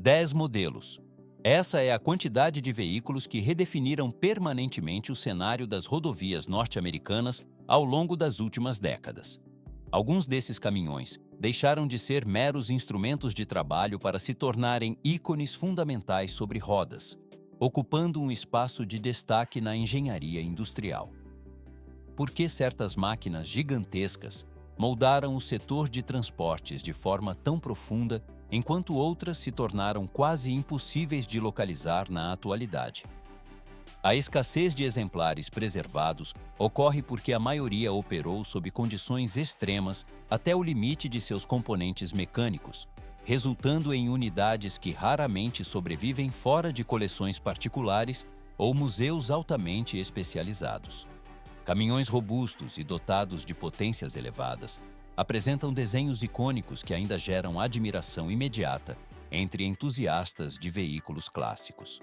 10 modelos. Essa é a quantidade de veículos que redefiniram permanentemente o cenário das rodovias norte-americanas ao longo das últimas décadas. Alguns desses caminhões deixaram de ser meros instrumentos de trabalho para se tornarem ícones fundamentais sobre rodas, ocupando um espaço de destaque na engenharia industrial. Por que certas máquinas gigantescas moldaram o setor de transportes de forma tão profunda, enquanto outras se tornaram quase impossíveis de localizar na atualidade? A escassez de exemplares preservados ocorre porque a maioria operou sob condições extremas até o limite de seus componentes mecânicos, resultando em unidades que raramente sobrevivem fora de coleções particulares ou museus altamente especializados. Caminhões robustos e dotados de potências elevadas apresentam desenhos icônicos que ainda geram admiração imediata entre entusiastas de veículos clássicos.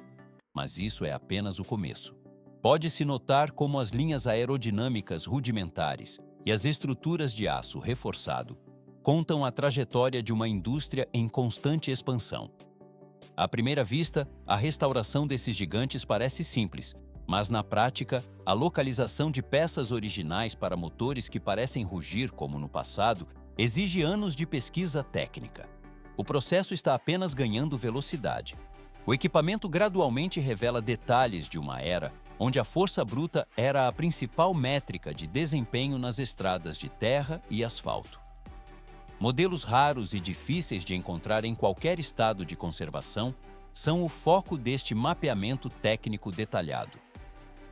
Mas isso é apenas o começo. Pode-se notar como as linhas aerodinâmicas rudimentares e as estruturas de aço reforçado contam a trajetória de uma indústria em constante expansão. À primeira vista, a restauração desses gigantes parece simples, mas na prática, a localização de peças originais para motores que parecem rugir como no passado exige anos de pesquisa técnica. O processo está apenas ganhando velocidade. O equipamento gradualmente revela detalhes de uma era onde a força bruta era a principal métrica de desempenho nas estradas de terra e asfalto. Modelos raros e difíceis de encontrar em qualquer estado de conservação são o foco deste mapeamento técnico detalhado.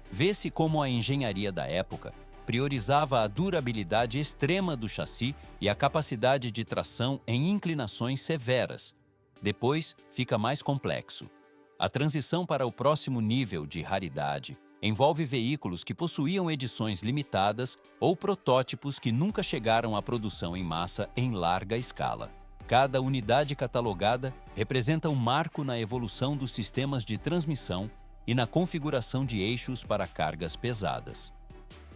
Vê-se como a engenharia da época priorizava a durabilidade extrema do chassi e a capacidade de tração em inclinações severas. Depois, fica mais complexo. A transição para o próximo nível de raridade envolve veículos que possuíam edições limitadas ou protótipos que nunca chegaram à produção em massa em larga escala. Cada unidade catalogada representa um marco na evolução dos sistemas de transmissão e na configuração de eixos para cargas pesadas.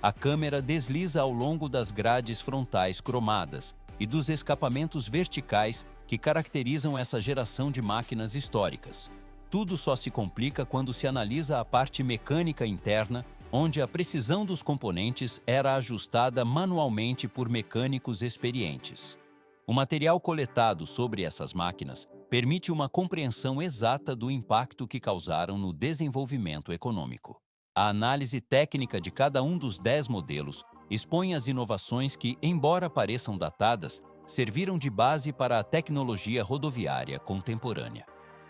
A câmera desliza ao longo das grades frontais cromadas e dos escapamentos verticais que caracterizam essa geração de máquinas históricas. Tudo só se complica quando se analisa a parte mecânica interna, onde a precisão dos componentes era ajustada manualmente por mecânicos experientes. O material coletado sobre essas máquinas permite uma compreensão exata do impacto que causaram no desenvolvimento econômico. A análise técnica de cada um dos 10 modelos expõe as inovações que, embora pareçam datadas, serviram de base para a tecnologia rodoviária contemporânea.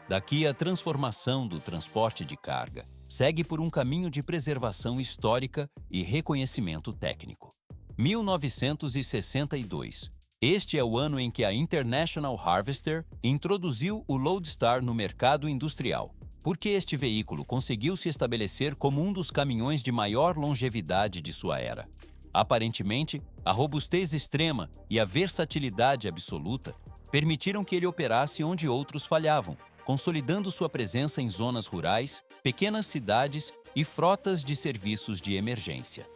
Daqui, a transformação do transporte de carga segue por um caminho de preservação histórica e reconhecimento técnico. 1962. Este é o ano em que a International Harvester introduziu o Loadstar no mercado industrial, porque este veículo conseguiu se estabelecer como um dos caminhões de maior longevidade de sua era. Aparentemente, a robustez extrema e a versatilidade absoluta permitiram que ele operasse onde outros falhavam, consolidando sua presença em zonas rurais, pequenas cidades e frotas de serviços de emergência.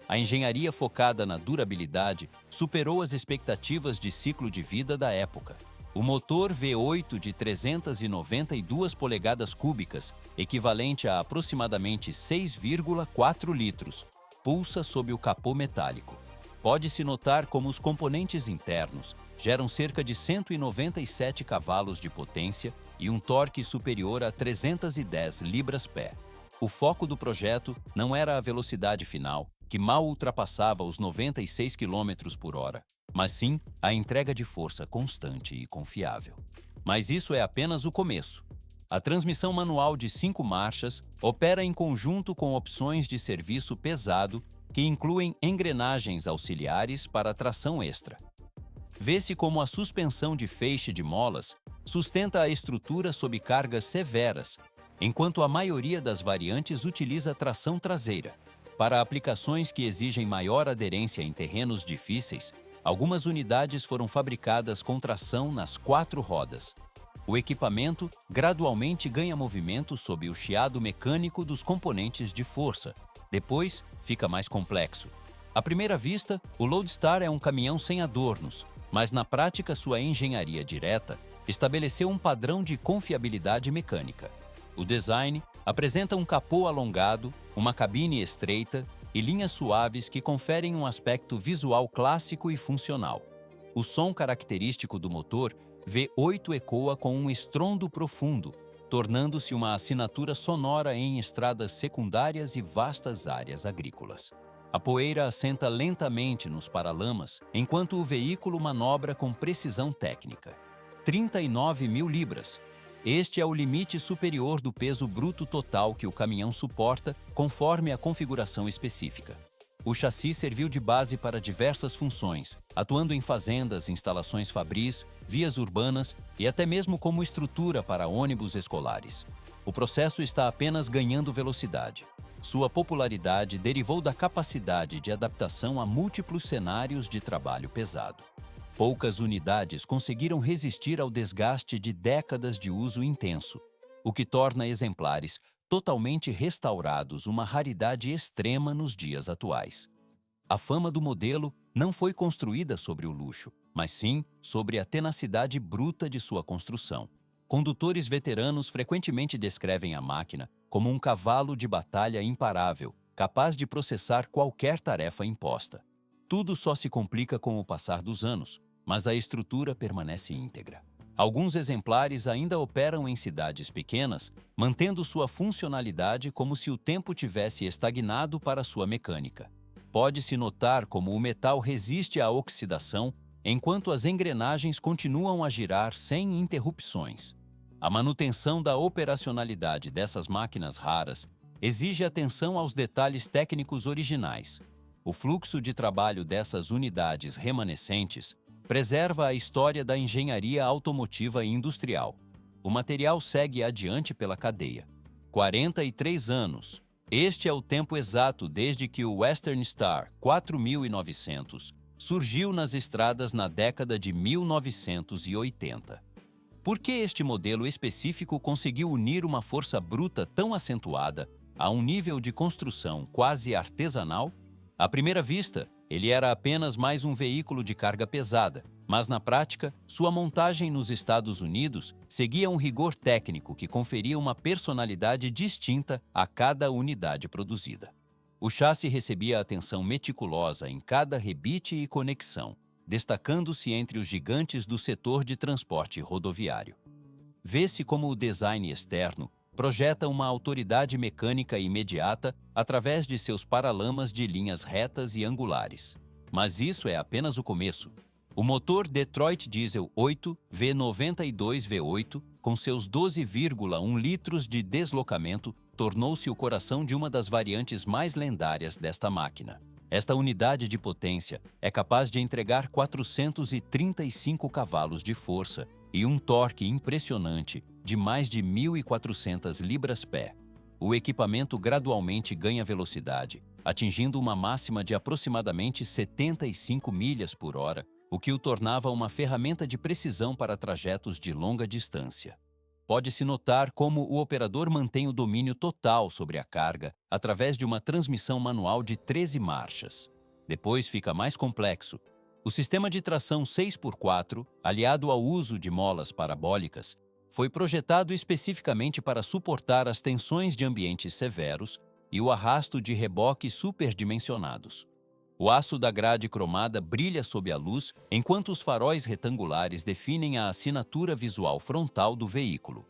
A engenharia focada na durabilidade superou as expectativas de ciclo de vida da época. O motor V8 de 392 polegadas cúbicas, equivalente a aproximadamente 6,4 litros, pulsa sob o capô metálico. Pode-se notar como os componentes internos geram cerca de 197 cavalos de potência e um torque superior a 310 libras-pé. O foco do projeto não era a velocidade final, que mal ultrapassava os 96 km por hora, mas sim a entrega de força constante e confiável. Mas isso é apenas o começo. A transmissão manual de 5 marchas opera em conjunto com opções de serviço pesado que incluem engrenagens auxiliares para tração extra. Vê-se como a suspensão de feixe de molas sustenta a estrutura sob cargas severas, enquanto a maioria das variantes utiliza tração traseira. Para aplicações que exigem maior aderência em terrenos difíceis, algumas unidades foram fabricadas com tração nas 4 rodas. O equipamento gradualmente ganha movimento sob o chiado mecânico dos componentes de força. Depois, fica mais complexo. À primeira vista, o Loadstar é um caminhão sem adornos, mas na prática sua engenharia direta estabeleceu um padrão de confiabilidade mecânica. O design apresenta um capô alongado, uma cabine estreita e linhas suaves que conferem um aspecto visual clássico e funcional. O som característico do motor V8 ecoa com um estrondo profundo, tornando-se uma assinatura sonora em estradas secundárias e vastas áreas agrícolas. A poeira assenta lentamente nos paralamas, enquanto o veículo manobra com precisão técnica. 39 mil libras. Este é o limite superior do peso bruto total que o caminhão suporta, conforme a configuração específica. O chassi serviu de base para diversas funções, atuando em fazendas, instalações fabris, vias urbanas e até mesmo como estrutura para ônibus escolares. O processo está apenas ganhando velocidade. Sua popularidade derivou da capacidade de adaptação a múltiplos cenários de trabalho pesado. Poucas unidades conseguiram resistir ao desgaste de décadas de uso intenso, o que torna exemplares totalmente restaurados uma raridade extrema nos dias atuais. A fama do modelo não foi construída sobre o luxo, mas sim sobre a tenacidade bruta de sua construção. Condutores veteranos frequentemente descrevem a máquina como um cavalo de batalha imparável, capaz de processar qualquer tarefa imposta. Tudo só se complica com o passar dos anos, mas a estrutura permanece íntegra. Alguns exemplares ainda operam em cidades pequenas, mantendo sua funcionalidade como se o tempo tivesse estagnado para sua mecânica. Pode-se notar como o metal resiste à oxidação, enquanto as engrenagens continuam a girar sem interrupções. A manutenção da operacionalidade dessas máquinas raras exige atenção aos detalhes técnicos originais. O fluxo de trabalho dessas unidades remanescentes preserva a história da engenharia automotiva e industrial. O material segue adiante pela cadeia. 43 anos. Este é o tempo exato desde que o Western Star 4900 surgiu nas estradas na década de 1980. Por que este modelo específico conseguiu unir uma força bruta tão acentuada a um nível de construção quase artesanal? À primeira vista, ele era apenas mais um veículo de carga pesada, mas na prática, sua montagem nos Estados Unidos seguia um rigor técnico que conferia uma personalidade distinta a cada unidade produzida. O chassi recebia atenção meticulosa em cada rebite e conexão, destacando-se entre os gigantes do setor de transporte rodoviário. Vê-se como o design externo projeta uma autoridade mecânica imediata através de seus paralamas de linhas retas e angulares. Mas isso é apenas o começo. O motor Detroit Diesel 8 V92 V8, com seus 12,1 litros de deslocamento, tornou-se o coração de uma das variantes mais lendárias desta máquina. Esta unidade de potência é capaz de entregar 435 cavalos de força e um torque impressionante de mais de 1.400 libras-pé. O equipamento gradualmente ganha velocidade, atingindo uma máxima de aproximadamente 75 milhas por hora, o que o tornava uma ferramenta de precisão para trajetos de longa distância. Pode-se notar como o operador mantém o domínio total sobre a carga através de uma transmissão manual de 13 marchas. Depois fica mais complexo. O sistema de tração 6x4, aliado ao uso de molas parabólicas, foi projetado especificamente para suportar as tensões de ambientes severos e o arrasto de reboques superdimensionados. O aço da grade cromada brilha sob a luz, enquanto os faróis retangulares definem a assinatura visual frontal do veículo.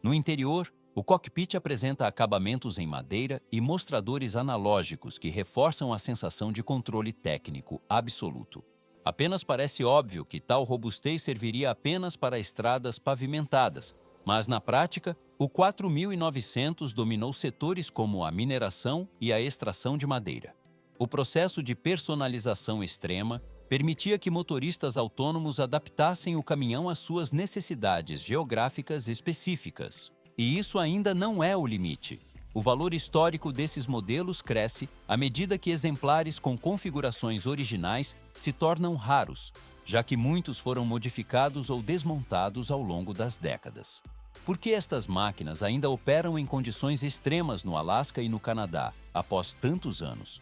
No interior, o cockpit apresenta acabamentos em madeira e mostradores analógicos que reforçam a sensação de controle técnico absoluto. Apenas parece óbvio que tal robustez serviria apenas para estradas pavimentadas, mas na prática, o 4900 dominou setores como a mineração e a extração de madeira. O processo de personalização extrema permitia que motoristas autônomos adaptassem o caminhão às suas necessidades geográficas específicas. E isso ainda não é o limite. O valor histórico desses modelos cresce à medida que exemplares com configurações originais se tornam raros, já que muitos foram modificados ou desmontados ao longo das décadas. Por que estas máquinas ainda operam em condições extremas no Alasca e no Canadá, após tantos anos?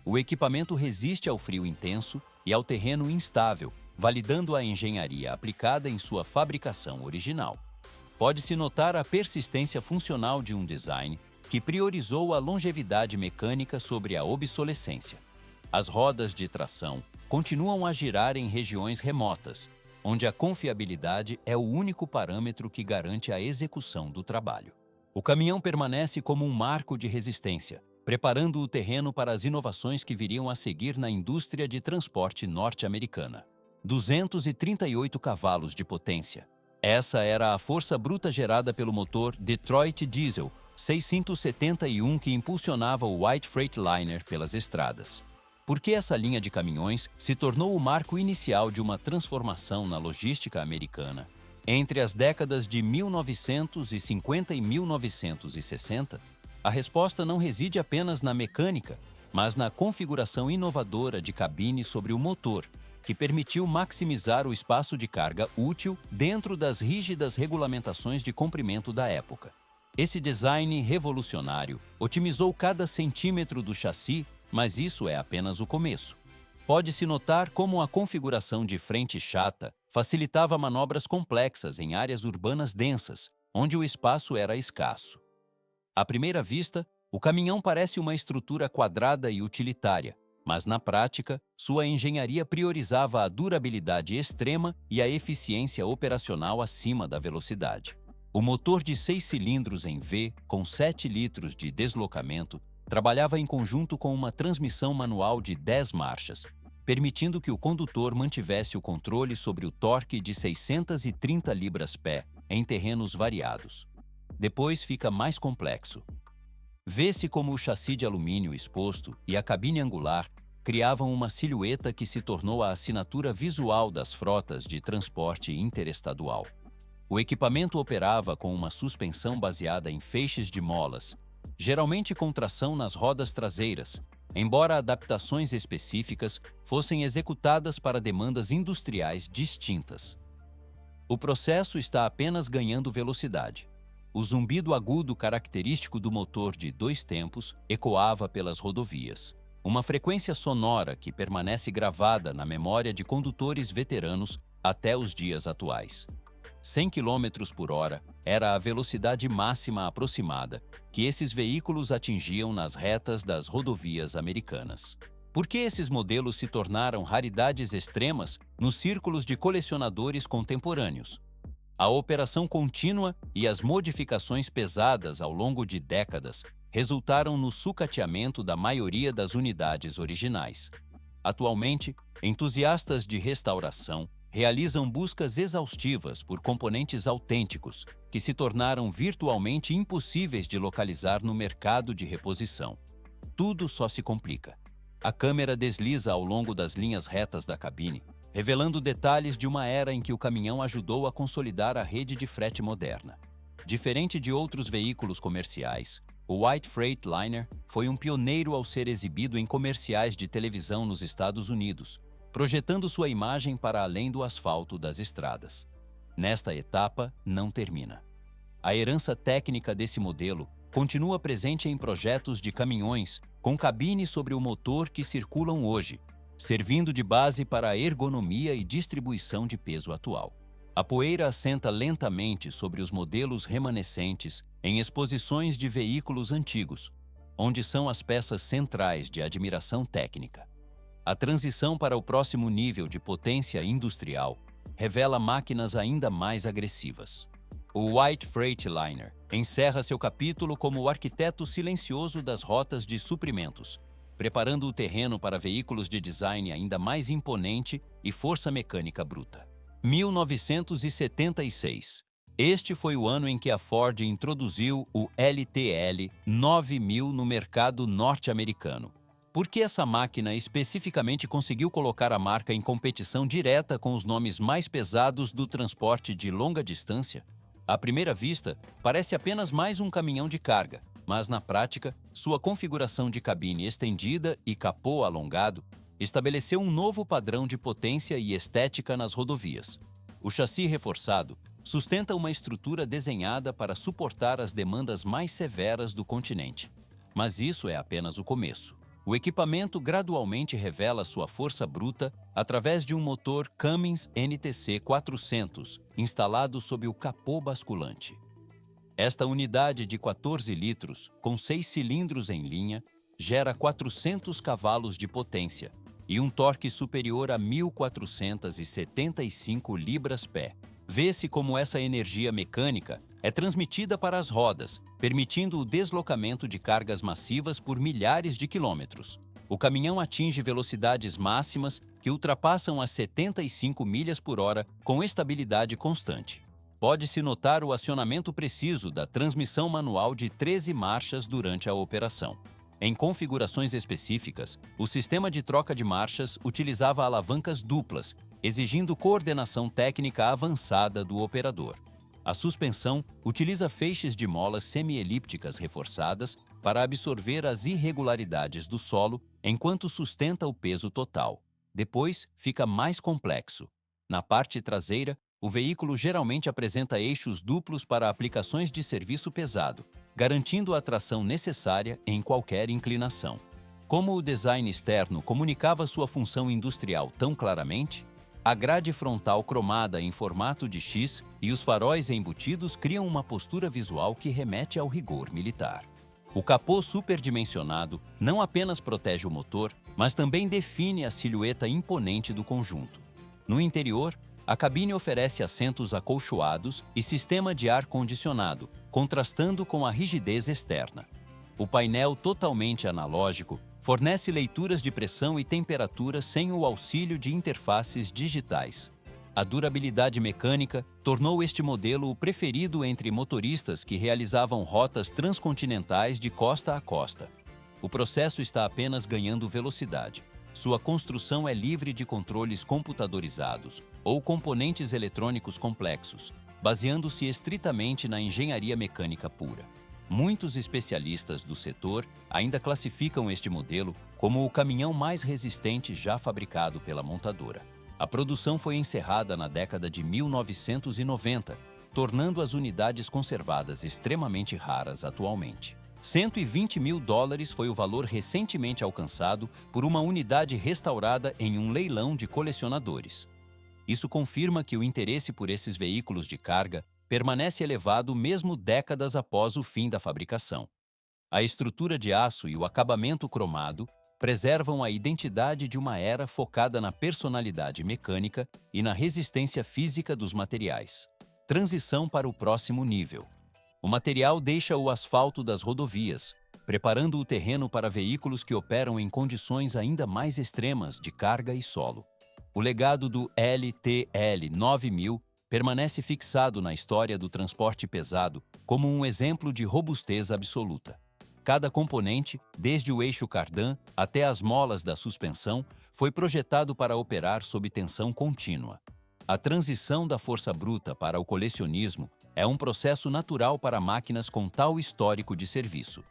O equipamento resiste ao frio intenso e ao terreno instável, validando a engenharia aplicada em sua fabricação original. Pode-se notar a persistência funcional de um design que priorizou a longevidade mecânica sobre a obsolescência. As rodas de tração continuam a girar em regiões remotas, onde a confiabilidade é o único parâmetro que garante a execução do trabalho. O caminhão permanece como um marco de resistência, preparando o terreno para as inovações que viriam a seguir na indústria de transporte norte-americana. 238 cavalos de potência. Essa era a força bruta gerada pelo motor Detroit Diesel 671 que impulsionava o White Freightliner pelas estradas. Por que essa linha de caminhões se tornou o marco inicial de uma transformação na logística americana? Entre as décadas de 1950 e 1960, a resposta não reside apenas na mecânica, mas na configuração inovadora de cabine sobre o motor, que permitiu maximizar o espaço de carga útil dentro das rígidas regulamentações de comprimento da época. Esse design revolucionário otimizou cada centímetro do chassi, mas isso é apenas o começo. Pode-se notar como a configuração de frente chata facilitava manobras complexas em áreas urbanas densas, onde o espaço era escasso. À primeira vista, o caminhão parece uma estrutura quadrada e utilitária, mas na prática, sua engenharia priorizava a durabilidade extrema e a eficiência operacional acima da velocidade. O motor de 6 cilindros em V, com 7 litros de deslocamento, trabalhava em conjunto com uma transmissão manual de 10 marchas, permitindo que o condutor mantivesse o controle sobre o torque de 630 libras-pé em terrenos variados. Depois fica mais complexo. Vê-se como o chassi de alumínio exposto e a cabine angular criavam uma silhueta que se tornou a assinatura visual das frotas de transporte interestadual. O equipamento operava com uma suspensão baseada em feixes de molas, geralmente com tração nas rodas traseiras, embora adaptações específicas fossem executadas para demandas industriais distintas. O processo está apenas ganhando velocidade. O zumbido agudo característico do motor de 2 tempos ecoava pelas rodovias, uma frequência sonora que permanece gravada na memória de condutores veteranos até os dias atuais. 100 km por hora era a velocidade máxima aproximada que esses veículos atingiam nas retas das rodovias americanas. Por que esses modelos se tornaram raridades extremas nos círculos de colecionadores contemporâneos? A operação contínua e as modificações pesadas ao longo de décadas resultaram no sucateamento da maioria das unidades originais. Atualmente, entusiastas de restauração realizam buscas exaustivas por componentes autênticos que se tornaram virtualmente impossíveis de localizar no mercado de reposição. Tudo só se complica. A câmera desliza ao longo das linhas retas da cabine, revelando detalhes de uma era em que o caminhão ajudou a consolidar a rede de frete moderna. Diferente de outros veículos comerciais, o White Freightliner foi um pioneiro ao ser exibido em comerciais de televisão nos Estados Unidos, projetando sua imagem para além do asfalto das estradas. Nesta etapa, não termina. A herança técnica desse modelo continua presente em projetos de caminhões com cabine sobre o motor que circulam hoje, servindo de base para a ergonomia e distribuição de peso atual. A poeira assenta lentamente sobre os modelos remanescentes em exposições de veículos antigos, onde são as peças centrais de admiração técnica. A transição para o próximo nível de potência industrial revela máquinas ainda mais agressivas. O White Freightliner encerra seu capítulo como o arquiteto silencioso das rotas de suprimentos, preparando o terreno para veículos de design ainda mais imponente e força mecânica bruta. 1976. Este foi o ano em que a Ford introduziu o LTL 9000 no mercado norte-americano. Por que essa máquina especificamente conseguiu colocar a marca em competição direta com os nomes mais pesados do transporte de longa distância? À primeira vista, parece apenas mais um caminhão de carga, mas na prática, sua configuração de cabine estendida e capô alongado estabeleceu um novo padrão de potência e estética nas rodovias. O chassi reforçado sustenta uma estrutura desenhada para suportar as demandas mais severas do continente. Mas isso é apenas o começo. O equipamento gradualmente revela sua força bruta através de um motor Cummins NTC 400, instalado sob o capô basculante. Esta unidade de 14 litros, com 6 cilindros em linha, gera 400 cavalos de potência e um torque superior a 1.475 libras-pé. Vê-se como essa energia mecânica é transmitida para as rodas, permitindo o deslocamento de cargas massivas por milhares de quilômetros. O caminhão atinge velocidades máximas que ultrapassam as 75 milhas por hora com estabilidade constante. Pode-se notar o acionamento preciso da transmissão manual de 13 marchas durante a operação. Em configurações específicas, o sistema de troca de marchas utilizava alavancas duplas, exigindo coordenação técnica avançada do operador. A suspensão utiliza feixes de molas semi-elípticas reforçadas para absorver as irregularidades do solo enquanto sustenta o peso total. Depois, fica mais complexo. Na parte traseira, o veículo geralmente apresenta eixos duplos para aplicações de serviço pesado, garantindo a tração necessária em qualquer inclinação. Como o design externo comunicava sua função industrial tão claramente, a grade frontal cromada em formato de X e os faróis embutidos criam uma postura visual que remete ao rigor militar. O capô superdimensionado não apenas protege o motor, mas também define a silhueta imponente do conjunto. No interior, a cabine oferece assentos acolchoados e sistema de ar-condicionado, contrastando com a rigidez externa. O painel totalmente analógico fornece leituras de pressão e temperatura sem o auxílio de interfaces digitais. A durabilidade mecânica tornou este modelo o preferido entre motoristas que realizavam rotas transcontinentais de costa a costa. O processo está apenas ganhando velocidade. Sua construção é livre de controles computadorizados ou componentes eletrônicos complexos, baseando-se estritamente na engenharia mecânica pura. Muitos especialistas do setor ainda classificam este modelo como o caminhão mais resistente já fabricado pela montadora. A produção foi encerrada na década de 1990, tornando as unidades conservadas extremamente raras atualmente. $120 mil foi o valor recentemente alcançado por uma unidade restaurada em um leilão de colecionadores. Isso confirma que o interesse por esses veículos de carga permanece elevado mesmo décadas após o fim da fabricação. A estrutura de aço e o acabamento cromado preservam a identidade de uma era focada na personalidade mecânica e na resistência física dos materiais. Transição para o próximo nível. O material deixa o asfalto das rodovias, preparando o terreno para veículos que operam em condições ainda mais extremas de carga e solo. O legado do LTL 9000 permanece fixado na história do transporte pesado como um exemplo de robustez absoluta. Cada componente, desde o eixo cardan até as molas da suspensão, foi projetado para operar sob tensão contínua. A transição da força bruta para o colecionismo é um processo natural para máquinas com tal histórico de serviço.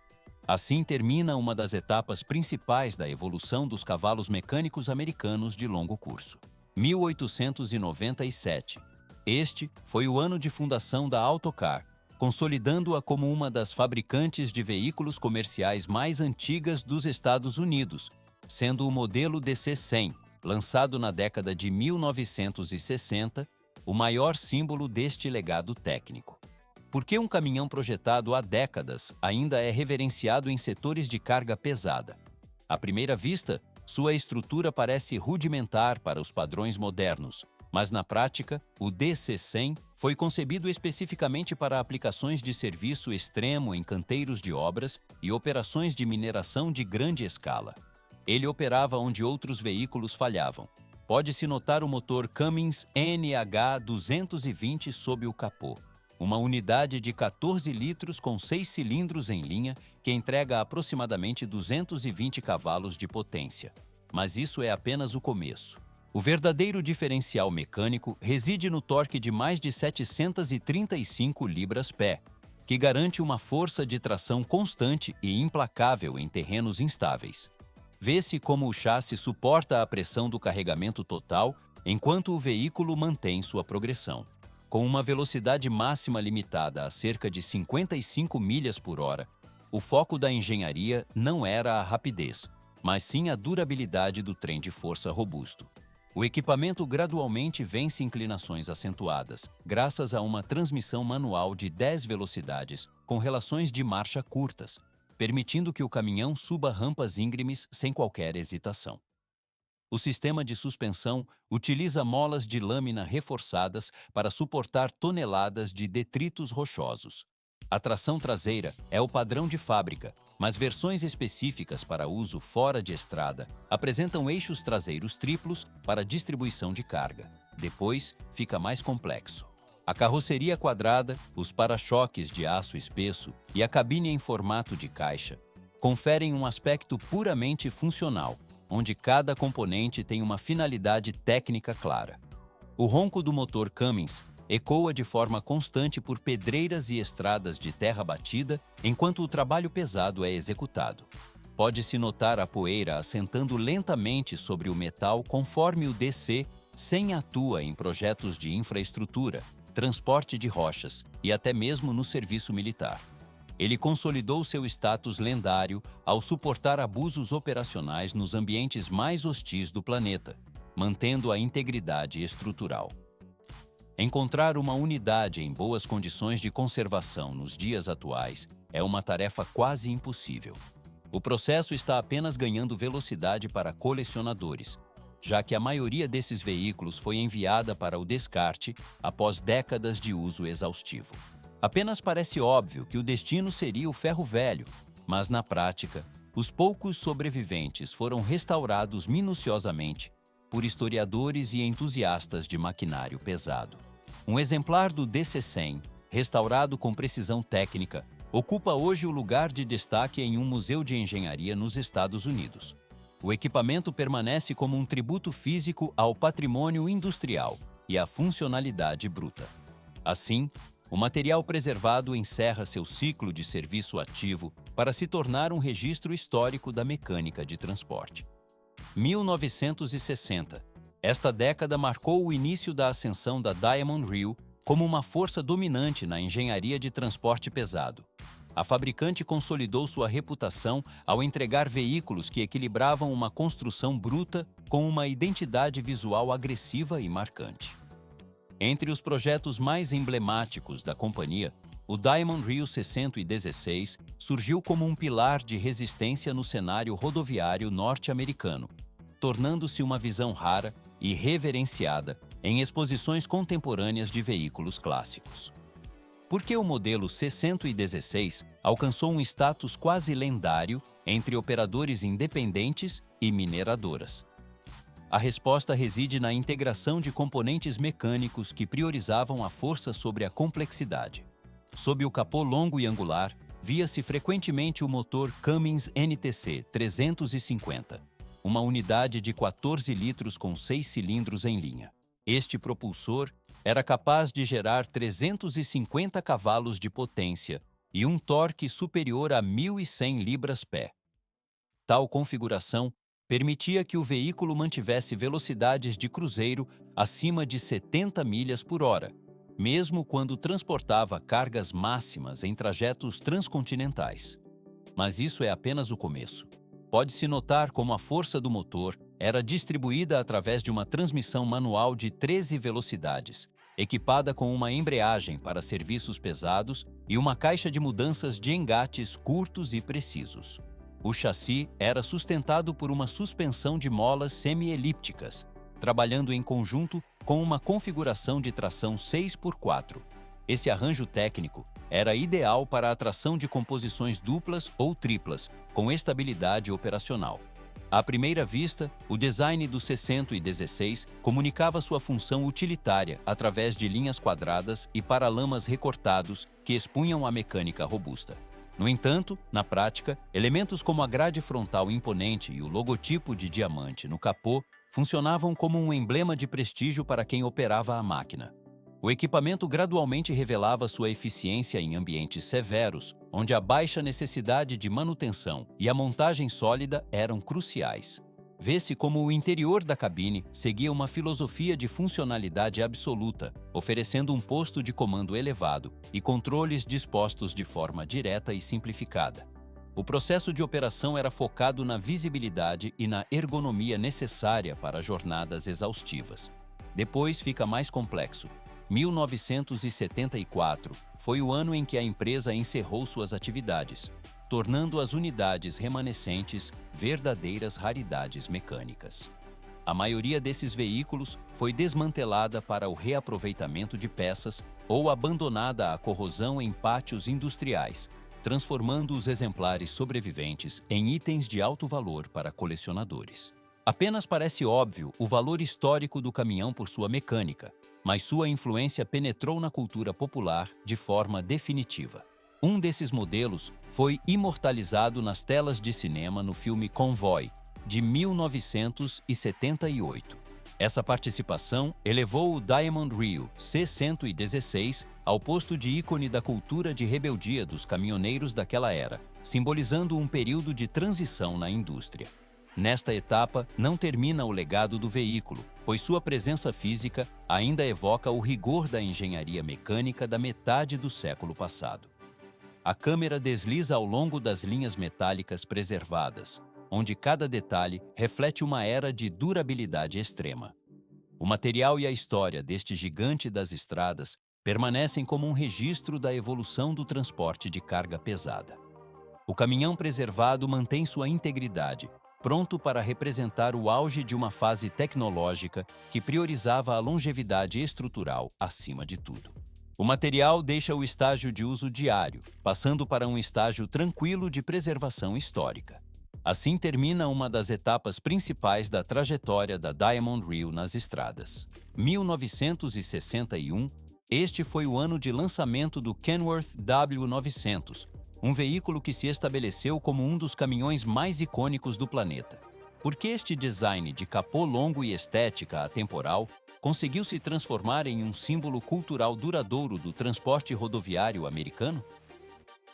Assim termina uma das etapas principais da evolução dos cavalos mecânicos americanos de longo curso. 1897. Este foi o ano de fundação da Autocar, consolidando-a como uma das fabricantes de veículos comerciais mais antigas dos Estados Unidos, sendo o modelo DC-100, lançado na década de 1960, o maior símbolo deste legado técnico. Por que um caminhão projetado há décadas ainda é reverenciado em setores de carga pesada? À primeira vista, sua estrutura parece rudimentar para os padrões modernos, mas na prática, o DC-100 foi concebido especificamente para aplicações de serviço extremo em canteiros de obras e operações de mineração de grande escala. Ele operava onde outros veículos falhavam. Pode-se notar o motor Cummins NH220 sob o capô, uma unidade de 14 litros com 6 cilindros em linha que entrega aproximadamente 220 cavalos de potência. Mas isso é apenas o começo. O verdadeiro diferencial mecânico reside no torque de mais de 735 libras-pé, que garante uma força de tração constante e implacável em terrenos instáveis. Vê-se como o chassi suporta a pressão do carregamento total enquanto o veículo mantém sua progressão. Com uma velocidade máxima limitada a cerca de 55 milhas por hora, o foco da engenharia não era a rapidez, mas sim a durabilidade do trem de força robusto. O equipamento gradualmente vence inclinações acentuadas, graças a uma transmissão manual de 10 velocidades com relações de marcha curtas, permitindo que o caminhão suba rampas íngremes sem qualquer hesitação. O sistema de suspensão utiliza molas de lâmina reforçadas para suportar toneladas de detritos rochosos. A tração traseira é o padrão de fábrica, mas versões específicas para uso fora de estrada apresentam eixos traseiros triplos para distribuição de carga. Depois, fica mais complexo. A carroceria quadrada, os para-choques de aço espesso e a cabine em formato de caixa conferem um aspecto puramente funcional, onde cada componente tem uma finalidade técnica clara. O ronco do motor Cummins ecoa de forma constante por pedreiras e estradas de terra batida enquanto o trabalho pesado é executado. Pode-se notar a poeira assentando lentamente sobre o metal conforme o DC-100 atua em projetos de infraestrutura, transporte de rochas e até mesmo no serviço militar. Ele consolidou seu status lendário ao suportar abusos operacionais nos ambientes mais hostis do planeta, mantendo a integridade estrutural. Encontrar uma unidade em boas condições de conservação nos dias atuais é uma tarefa quase impossível. O processo está apenas ganhando velocidade para colecionadores, já que a maioria desses veículos foi enviada para o descarte após décadas de uso exaustivo. Apenas parece óbvio que o destino seria o ferro velho, mas na prática, os poucos sobreviventes foram restaurados minuciosamente por historiadores e entusiastas de maquinário pesado. Um exemplar do DC-100, restaurado com precisão técnica, ocupa hoje o lugar de destaque em um museu de engenharia nos Estados Unidos. O equipamento permanece como um tributo físico ao patrimônio industrial e à funcionalidade bruta. Assim, o material preservado encerra seu ciclo de serviço ativo para se tornar um registro histórico da mecânica de transporte. 1960. Esta década marcou o início da ascensão da Diamond Hill como uma força dominante na engenharia de transporte pesado. A fabricante consolidou sua reputação ao entregar veículos que equilibravam uma construção bruta com uma identidade visual agressiva e marcante. Entre os projetos mais emblemáticos da companhia, o Diamond Hill C-116 surgiu como um pilar de resistência no cenário rodoviário norte-americano, tornando-se uma visão rara e reverenciada em exposições contemporâneas de veículos clássicos. Por que o modelo C-116 alcançou um status quase lendário entre operadores independentes e mineradoras? A resposta reside na integração de componentes mecânicos que priorizavam a força sobre a complexidade. Sob o capô longo e angular, via-se frequentemente o motor Cummins NTC 350, uma unidade de 14 litros com 6 cilindros em linha. Este propulsor era capaz de gerar 350 cavalos de potência e um torque superior a 1.100 libras-pé. Tal configuração permitia que o veículo mantivesse velocidades de cruzeiro acima de 70 milhas por hora, mesmo quando transportava cargas máximas em trajetos transcontinentais. Mas isso é apenas o começo. Pode-se notar como a força do motor era distribuída através de uma transmissão manual de 13 velocidades, equipada com uma embreagem para serviços pesados e uma caixa de mudanças de engates curtos e precisos. O chassi era sustentado por uma suspensão de molas semi-elípticas, trabalhando em conjunto com uma configuração de tração 6x4. Esse arranjo técnico era ideal para a tração de composições duplas ou triplas, com estabilidade operacional. À primeira vista, o design do C-116 comunicava sua função utilitária através de linhas quadradas e paralamas recortados que expunham a mecânica robusta. No entanto, na prática, elementos como a grade frontal imponente e o logotipo de diamante no capô funcionavam como um emblema de prestígio para quem operava a máquina. O equipamento gradualmente revelava sua eficiência em ambientes severos, onde a baixa necessidade de manutenção e a montagem sólida eram cruciais. Vê-se como o interior da cabine seguia uma filosofia de funcionalidade absoluta, oferecendo um posto de comando elevado e controles dispostos de forma direta e simplificada. O processo de operação era focado na visibilidade e na ergonomia necessária para jornadas exaustivas. Depois fica mais complexo. 1974 foi o ano em que a empresa encerrou suas atividades, tornando as unidades remanescentes verdadeiras raridades mecânicas. A maioria desses veículos foi desmantelada para o reaproveitamento de peças ou abandonada à corrosão em pátios industriais, transformando os exemplares sobreviventes em itens de alto valor para colecionadores. Apenas parece óbvio o valor histórico do caminhão por sua mecânica, mas sua influência penetrou na cultura popular de forma definitiva. Um desses modelos foi imortalizado nas telas de cinema no filme Convoy, de 1978. Essa participação elevou o Diamond Rio C-116 ao posto de ícone da cultura de rebeldia dos caminhoneiros daquela era, simbolizando um período de transição na indústria. Nesta etapa, não termina o legado do veículo, pois sua presença física ainda evoca o rigor da engenharia mecânica da metade do século passado. A câmera desliza ao longo das linhas metálicas preservadas, onde cada detalhe reflete uma era de durabilidade extrema. O material e a história deste gigante das estradas permanecem como um registro da evolução do transporte de carga pesada. O caminhão preservado mantém sua integridade, pronto para representar o auge de uma fase tecnológica que priorizava a longevidade estrutural acima de tudo. O material deixa o estágio de uso diário, passando para um estágio tranquilo de preservação histórica. Assim termina uma das etapas principais da trajetória da Diamond Rio nas estradas. 1961, este foi o ano de lançamento do Kenworth W900, um veículo que se estabeleceu como um dos caminhões mais icônicos do planeta. Porque este design de capô longo e estética atemporal conseguiu se transformar em um símbolo cultural duradouro do transporte rodoviário americano?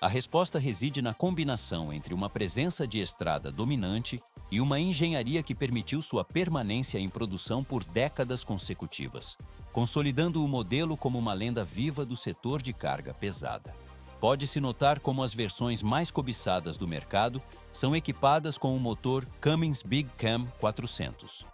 A resposta reside na combinação entre uma presença de estrada dominante e uma engenharia que permitiu sua permanência em produção por décadas consecutivas, consolidando o modelo como uma lenda viva do setor de carga pesada. Pode-se notar como as versões mais cobiçadas do mercado são equipadas com o motor Cummins Big Cam 400.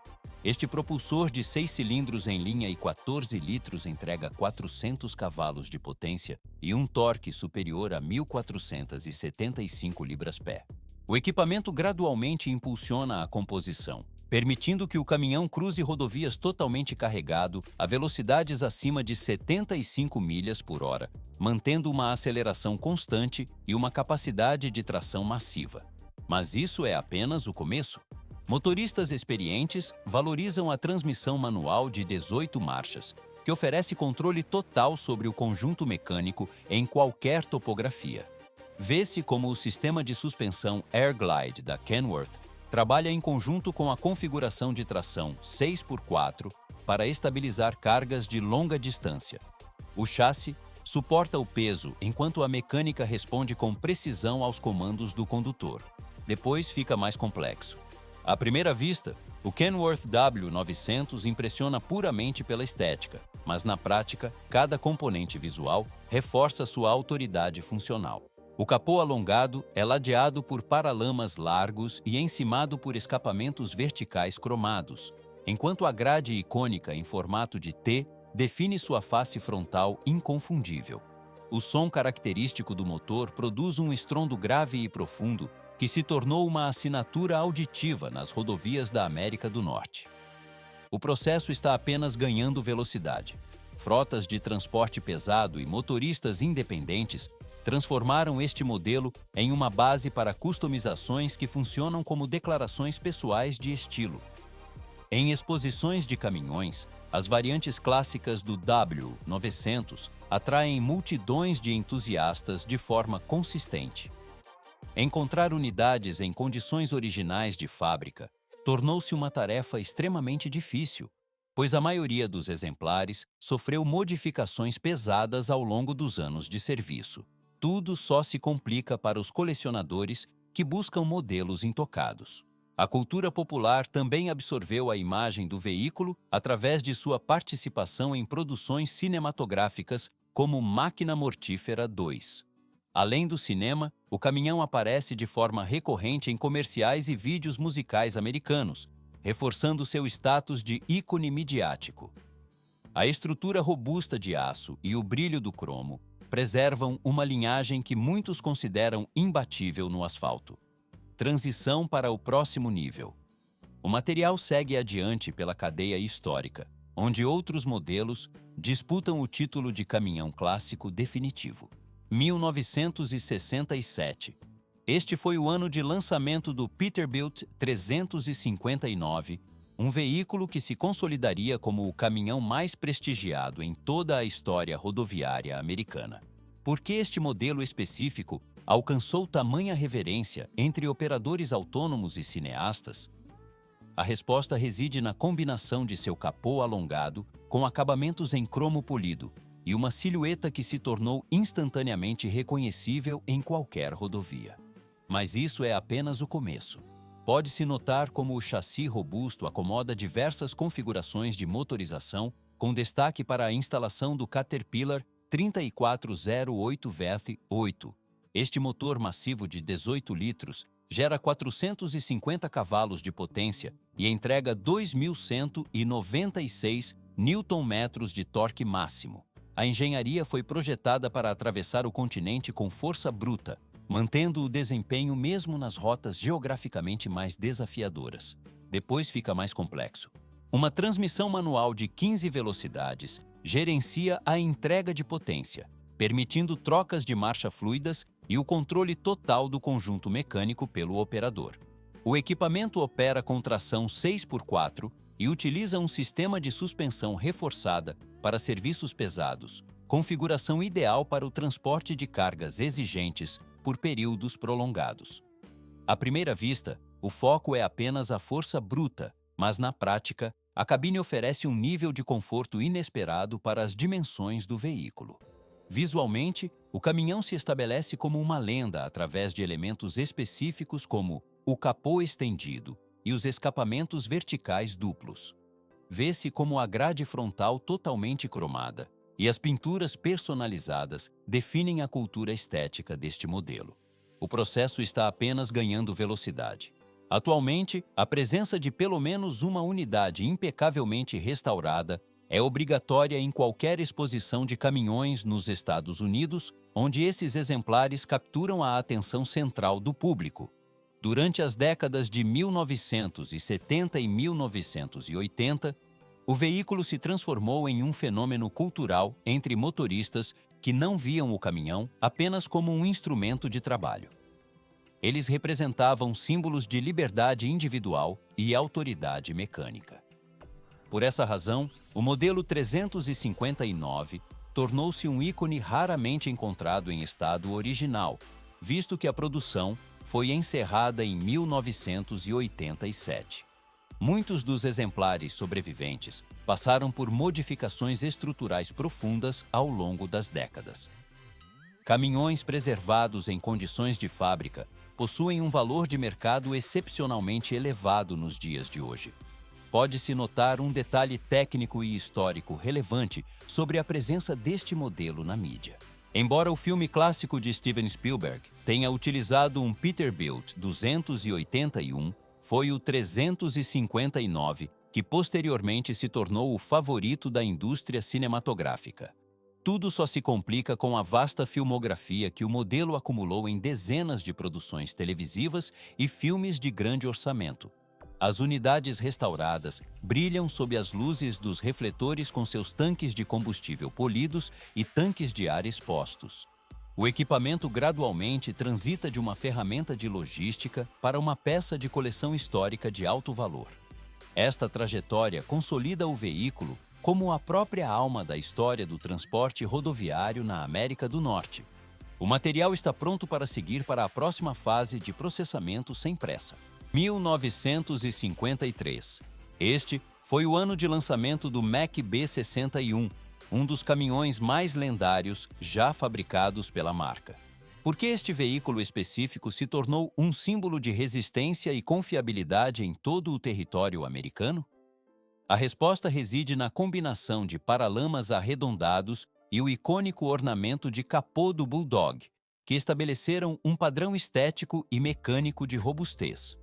Este propulsor de 6 cilindros em linha e 14 litros entrega 400 cavalos de potência e um torque superior a 1.475 libras-pé. O equipamento gradualmente impulsiona a composição, permitindo que o caminhão cruze rodovias totalmente carregado a velocidades acima de 75 milhas por hora, mantendo uma aceleração constante e uma capacidade de tração massiva. Mas isso é apenas o começo. Motoristas experientes valorizam a transmissão manual de 18 marchas, que oferece controle total sobre o conjunto mecânico em qualquer topografia. Vê-se como o sistema de suspensão Air Glide da Kenworth trabalha em conjunto com a configuração de tração 6x4 para estabilizar cargas de longa distância. O chassi suporta o peso enquanto a mecânica responde com precisão aos comandos do condutor. Depois fica mais complexo. À primeira vista, o Kenworth W900 impressiona puramente pela estética, mas na prática, cada componente visual reforça sua autoridade funcional. O capô alongado é ladeado por paralamas largos e encimado por escapamentos verticais cromados, enquanto a grade icônica em formato de T define sua face frontal inconfundível. O som característico do motor produz um estrondo grave e profundo que se tornou uma assinatura auditiva nas rodovias da América do Norte. O processo está apenas ganhando velocidade. Frotas de transporte pesado e motoristas independentes transformaram este modelo em uma base para customizações que funcionam como declarações pessoais de estilo. Em exposições de caminhões, as variantes clássicas do W900 atraem multidões de entusiastas de forma consistente. Encontrar unidades em condições originais de fábrica tornou-se uma tarefa extremamente difícil, pois a maioria dos exemplares sofreu modificações pesadas ao longo dos anos de serviço. Tudo só se complica para os colecionadores que buscam modelos intocados. A cultura popular também absorveu a imagem do veículo através de sua participação em produções cinematográficas como Máquina Mortífera 2. Além do cinema, o caminhão aparece de forma recorrente em comerciais e vídeos musicais americanos, reforçando seu status de ícone midiático. A estrutura robusta de aço e o brilho do cromo preservam uma linhagem que muitos consideram imbatível no asfalto. Transição para o próximo nível. O material segue adiante pela cadeia histórica, onde outros modelos disputam o título de caminhão clássico definitivo. 1967. Este foi o ano de lançamento do Peterbilt 359, um veículo que se consolidaria como o caminhão mais prestigiado em toda a história rodoviária americana. Por que este modelo específico alcançou tamanha reverência entre operadores autônomos e cineastas? A resposta reside na combinação de seu capô alongado com acabamentos em cromo polido e uma silhueta que se tornou instantaneamente reconhecível em qualquer rodovia. Mas isso é apenas o começo. Pode-se notar como o chassi robusto acomoda diversas configurações de motorização, com destaque para a instalação do Caterpillar 3408 VF8. Este motor massivo de 18 litros gera 450 cavalos de potência e entrega 2.196 Nm de torque máximo. A engenharia foi projetada para atravessar o continente com força bruta, mantendo o desempenho mesmo nas rotas geograficamente mais desafiadoras. Depois fica mais complexo. Uma transmissão manual de 15 velocidades gerencia a entrega de potência, permitindo trocas de marcha fluidas e o controle total do conjunto mecânico pelo operador. O equipamento opera com tração 6x4 e utiliza um sistema de suspensão reforçada para serviços pesados, configuração ideal para o transporte de cargas exigentes por períodos prolongados. À primeira vista, o foco é apenas a força bruta, mas na prática, a cabine oferece um nível de conforto inesperado para as dimensões do veículo. Visualmente, o caminhão se estabelece como uma lenda através de elementos específicos como o capô estendido e os escapamentos verticais duplos. Vê-se como a grade frontal totalmente cromada e as pinturas personalizadas definem a cultura estética deste modelo. O processo está apenas ganhando velocidade. Atualmente, a presença de pelo menos uma unidade impecavelmente restaurada é obrigatória em qualquer exposição de caminhões nos Estados Unidos, onde esses exemplares capturam a atenção central do público. Durante as décadas de 1970 e 1980, o veículo se transformou em um fenômeno cultural entre motoristas que não viam o caminhão apenas como um instrumento de trabalho. Eles representavam símbolos de liberdade individual e autoridade mecânica. Por essa razão, o modelo 359 tornou-se um ícone raramente encontrado em estado original, visto que a produção foi encerrada em 1987. Muitos dos exemplares sobreviventes passaram por modificações estruturais profundas ao longo das décadas. Caminhões preservados em condições de fábrica possuem um valor de mercado excepcionalmente elevado nos dias de hoje. Pode-se notar um detalhe técnico e histórico relevante sobre a presença deste modelo na mídia. Embora o filme clássico de Steven Spielberg tenha utilizado um Peterbilt 281, foi o 359 que posteriormente se tornou o favorito da indústria cinematográfica. Tudo só se complica com a vasta filmografia que o modelo acumulou em dezenas de produções televisivas e filmes de grande orçamento. As unidades restauradas brilham sob as luzes dos refletores com seus tanques de combustível polidos e tanques de ar expostos. O equipamento gradualmente transita de uma ferramenta de logística para uma peça de coleção histórica de alto valor. Esta trajetória consolida o veículo como a própria alma da história do transporte rodoviário na América do Norte. O material está pronto para seguir para a próxima fase de processamento sem pressa. 1953. Este foi o ano de lançamento do Mack B61, um dos caminhões mais lendários já fabricados pela marca. Por que este veículo específico se tornou um símbolo de resistência e confiabilidade em todo o território americano? A resposta reside na combinação de paralamas arredondados e o icônico ornamento de capô do Bulldog, que estabeleceram um padrão estético e mecânico de robustez.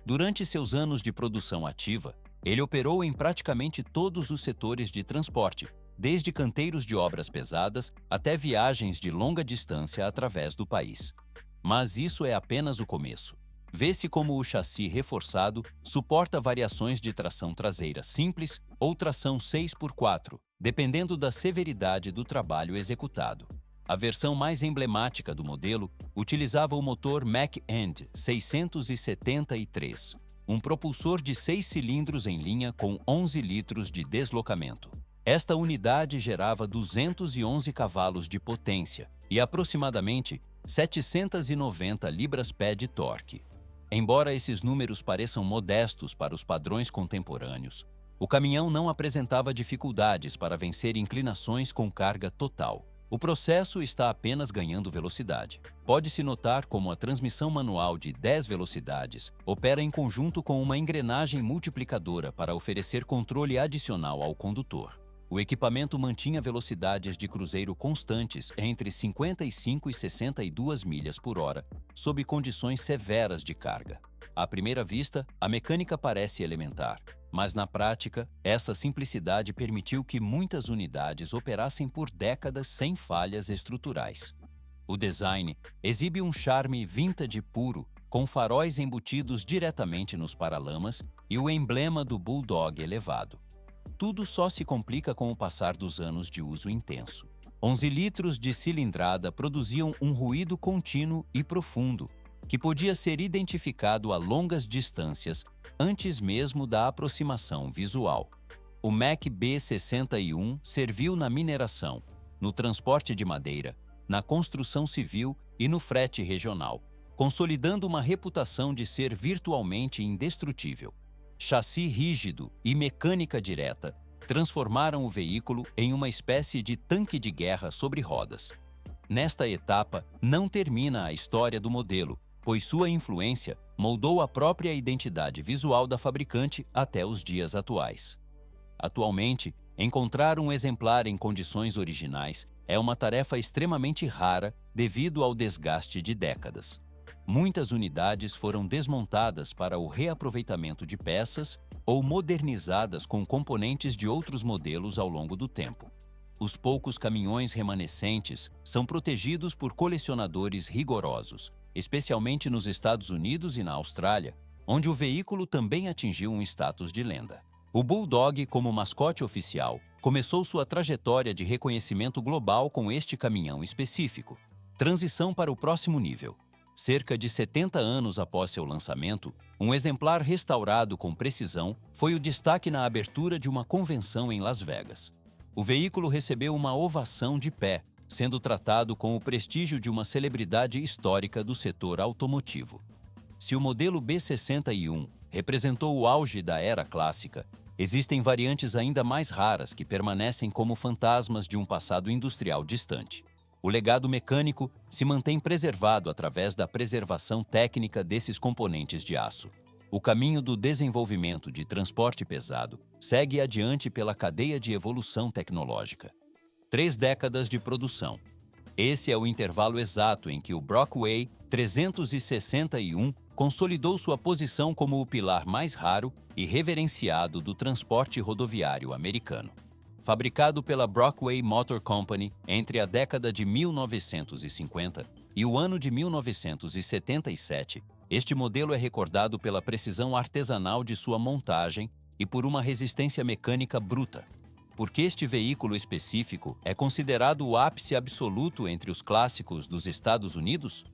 Durante seus anos de produção ativa, ele operou em praticamente todos os setores de transporte, desde canteiros de obras pesadas até viagens de longa distância através do país. Mas isso é apenas o começo. Vê-se como o chassi reforçado suporta variações de tração traseira simples ou tração 6x4, dependendo da severidade do trabalho executado. A versão mais emblemática do modelo utilizava o motor Mach-End 673, um propulsor de 6 cilindros em linha com 11 litros de deslocamento. Esta unidade gerava 211 cavalos de potência e aproximadamente 790 libras-pé de torque. Embora esses números pareçam modestos para os padrões contemporâneos, o caminhão não apresentava dificuldades para vencer inclinações com carga total. O processo está apenas ganhando velocidade. Pode-se notar como a transmissão manual de 10 velocidades opera em conjunto com uma engrenagem multiplicadora para oferecer controle adicional ao condutor. O equipamento mantinha velocidades de cruzeiro constantes entre 55 e 62 milhas por hora, sob condições severas de carga. À primeira vista, a mecânica parece elementar, mas na prática, essa simplicidade permitiu que muitas unidades operassem por décadas sem falhas estruturais. O design exibe um charme vintage puro, com faróis embutidos diretamente nos paralamas e o emblema do Bulldog elevado. Tudo só se complica com o passar dos anos de uso intenso. 11 litros de cilindrada produziam um ruído contínuo e profundo, que podia ser identificado a longas distâncias antes mesmo da aproximação visual. O Mach B61 serviu na mineração, no transporte de madeira, na construção civil e no frete regional, consolidando uma reputação de ser virtualmente indestrutível. Chassi rígido e mecânica direta transformaram o veículo em uma espécie de tanque de guerra sobre rodas. Nesta etapa, não termina a história do modelo, pois sua influência moldou a própria identidade visual da fabricante até os dias atuais. Atualmente, encontrar um exemplar em condições originais é uma tarefa extremamente rara devido ao desgaste de décadas. Muitas unidades foram desmontadas para o reaproveitamento de peças ou modernizadas com componentes de outros modelos ao longo do tempo. Os poucos caminhões remanescentes são protegidos por colecionadores rigorosos, especialmente nos Estados Unidos e na Austrália, onde o veículo também atingiu um status de lenda. O Bulldog, como mascote oficial, começou sua trajetória de reconhecimento global com este caminhão específico. Transição para o próximo nível. Cerca de 70 anos após seu lançamento, um exemplar restaurado com precisão foi o destaque na abertura de uma convenção em Las Vegas. O veículo recebeu uma ovação de pé, sendo tratado com o prestígio de uma celebridade histórica do setor automotivo. Se o modelo B61 representou o auge da era clássica, existem variantes ainda mais raras que permanecem como fantasmas de um passado industrial distante. O legado mecânico se mantém preservado através da preservação técnica desses componentes de aço. O caminho do desenvolvimento de transporte pesado segue adiante pela cadeia de evolução tecnológica. 3 décadas de produção. Esse é o intervalo exato em que o Brockway 361 consolidou sua posição como o pilar mais raro e reverenciado do transporte rodoviário americano. Fabricado pela Brockway Motor Company entre a década de 1950 e o ano de 1977, este modelo é recordado pela precisão artesanal de sua montagem e por uma resistência mecânica bruta. Por que este veículo específico é considerado o ápice absoluto entre os clássicos dos Estados Unidos?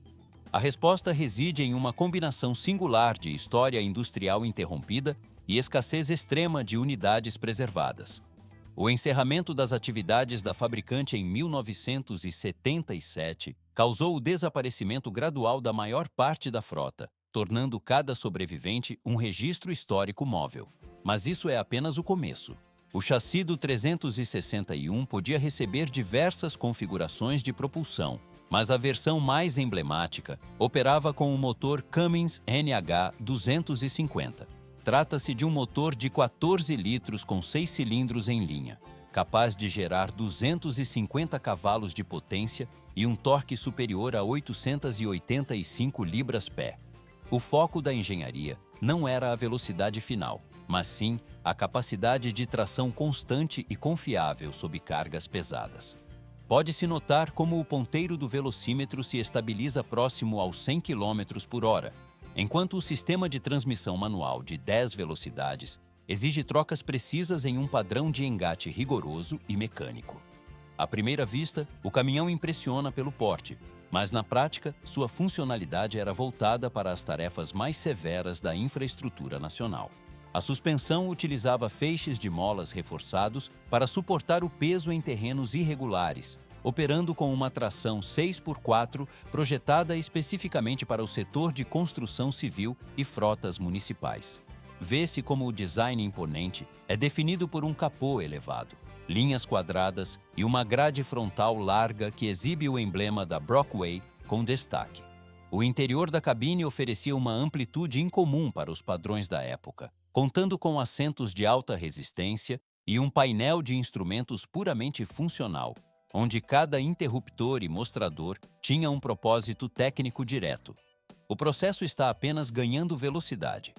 A resposta reside em uma combinação singular de história industrial interrompida e escassez extrema de unidades preservadas. O encerramento das atividades da fabricante em 1977 causou o desaparecimento gradual da maior parte da frota, tornando cada sobrevivente um registro histórico móvel. Mas isso é apenas o começo. O chassi do 361 podia receber diversas configurações de propulsão, mas a versão mais emblemática operava com o motor Cummins NH250. Trata-se de um motor de 14 litros com 6 cilindros em linha. capaz de gerar 250 cavalos de potência e um torque superior a 885 libras-pé. O foco da engenharia não era a velocidade final, mas sim a capacidade de tração constante e confiável sob cargas pesadas. Pode-se notar como o ponteiro do velocímetro se estabiliza próximo aos 100 km por hora, enquanto o sistema de transmissão manual de 10 velocidades exige trocas precisas em um padrão de engate rigoroso e mecânico. À primeira vista, o caminhão impressiona pelo porte, mas na prática, sua funcionalidade era voltada para as tarefas mais severas da infraestrutura nacional. A suspensão utilizava feixes de molas reforçados para suportar o peso em terrenos irregulares, operando com uma tração 6x4 projetada especificamente para o setor de construção civil e frotas municipais. Vê-se como o design imponente é definido por um capô elevado, linhas quadradas e uma grade frontal larga que exibe o emblema da Brockway com destaque. O interior da cabine oferecia uma amplitude incomum para os padrões da época, contando com assentos de alta resistência e um painel de instrumentos puramente funcional, onde cada interruptor e mostrador tinha um propósito técnico direto. O processo está apenas ganhando velocidade.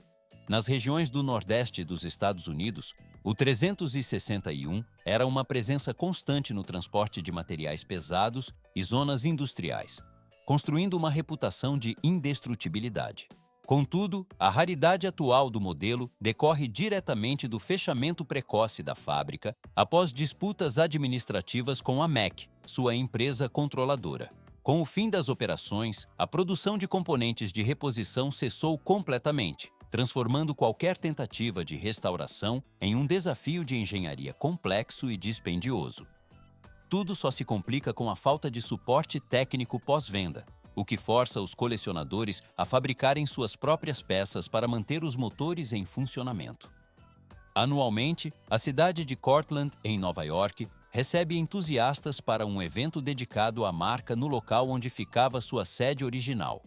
Nas regiões do Nordeste dos Estados Unidos, o 361 era uma presença constante no transporte de materiais pesados e zonas industriais, construindo uma reputação de indestrutibilidade. Contudo, a raridade atual do modelo decorre diretamente do fechamento precoce da fábrica após disputas administrativas com a MEC, sua empresa controladora. Com o fim das operações, a produção de componentes de reposição cessou completamente, transformando qualquer tentativa de restauração em um desafio de engenharia complexo e dispendioso. Tudo só se complica com a falta de suporte técnico pós-venda, o que força os colecionadores a fabricarem suas próprias peças para manter os motores em funcionamento. Anualmente, a cidade de Cortland, em Nova York, recebe entusiastas para um evento dedicado à marca no local onde ficava sua sede original.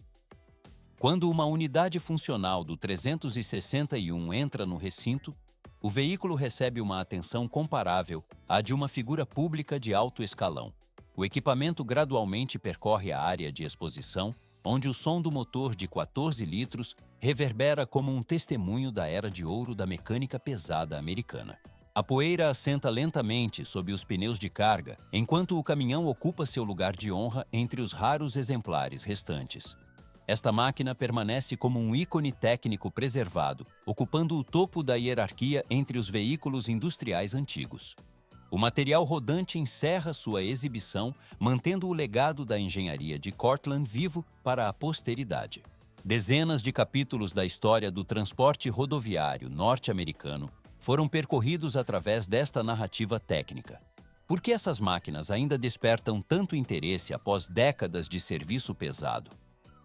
Quando uma unidade funcional do 361 entra no recinto, o veículo recebe uma atenção comparável à de uma figura pública de alto escalão. O equipamento gradualmente percorre a área de exposição, onde o som do motor de 14 litros reverbera como um testemunho da era de ouro da mecânica pesada americana. A poeira assenta lentamente sob os pneus de carga, enquanto o caminhão ocupa seu lugar de honra entre os raros exemplares restantes. Esta máquina permanece como um ícone técnico preservado, ocupando o topo da hierarquia entre os veículos industriais antigos. O material rodante encerra sua exibição, mantendo o legado da engenharia de Cortland vivo para a posteridade. Dezenas de capítulos da história do transporte rodoviário norte-americano foram percorridos através desta narrativa técnica. Por que essas máquinas ainda despertam tanto interesse após décadas de serviço pesado?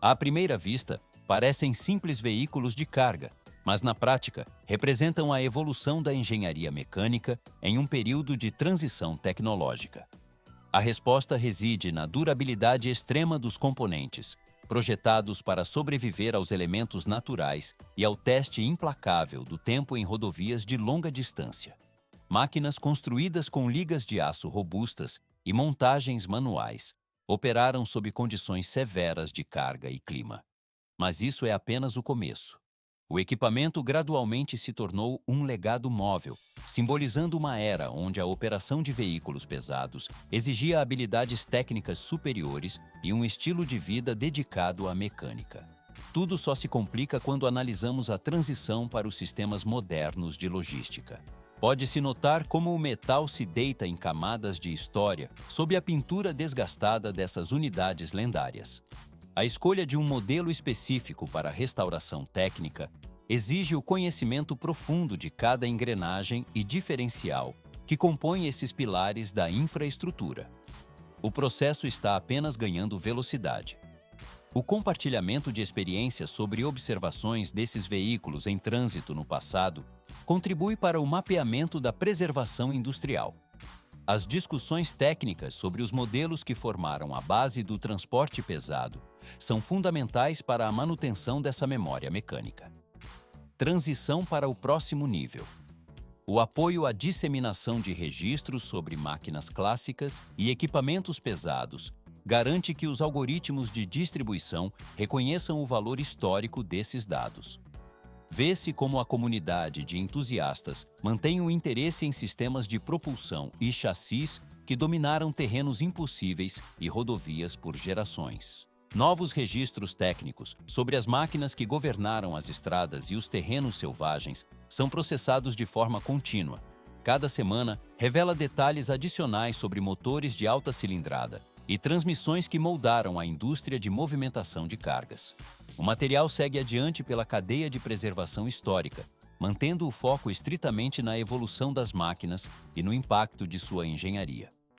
À primeira vista, parecem simples veículos de carga, mas na prática representam a evolução da engenharia mecânica em um período de transição tecnológica. A resposta reside na durabilidade extrema dos componentes, projetados para sobreviver aos elementos naturais e ao teste implacável do tempo em rodovias de longa distância. Máquinas construídas com ligas de aço robustas e montagens manuais operaram sob condições severas de carga e clima. Mas isso é apenas o começo. O equipamento gradualmente se tornou um legado móvel, simbolizando uma era onde a operação de veículos pesados exigia habilidades técnicas superiores e um estilo de vida dedicado à mecânica. Tudo só se complica quando analisamos a transição para os sistemas modernos de logística. Pode-se notar como o metal se deita em camadas de história sob a pintura desgastada dessas unidades lendárias. A escolha de um modelo específico para a restauração técnica exige o conhecimento profundo de cada engrenagem e diferencial que compõe esses pilares da infraestrutura. O processo está apenas ganhando velocidade. O compartilhamento de experiências sobre observações desses veículos em trânsito no passado contribui para o mapeamento da preservação industrial. As discussões técnicas sobre os modelos que formaram a base do transporte pesado são fundamentais para a manutenção dessa memória mecânica. Transição para o próximo nível. O apoio à disseminação de registros sobre máquinas clássicas e equipamentos pesados garante que os algoritmos de distribuição reconheçam o valor histórico desses dados. Vê-se como a comunidade de entusiastas mantém o interesse em sistemas de propulsão e chassis que dominaram terrenos impossíveis e rodovias por gerações. Novos registros técnicos sobre as máquinas que governaram as estradas e os terrenos selvagens são processados de forma contínua. Cada semana revela detalhes adicionais sobre motores de alta cilindrada e transmissões que moldaram a indústria de movimentação de cargas. O material segue adiante pela cadeia de preservação histórica, mantendo o foco estritamente na evolução das máquinas e no impacto de sua engenharia.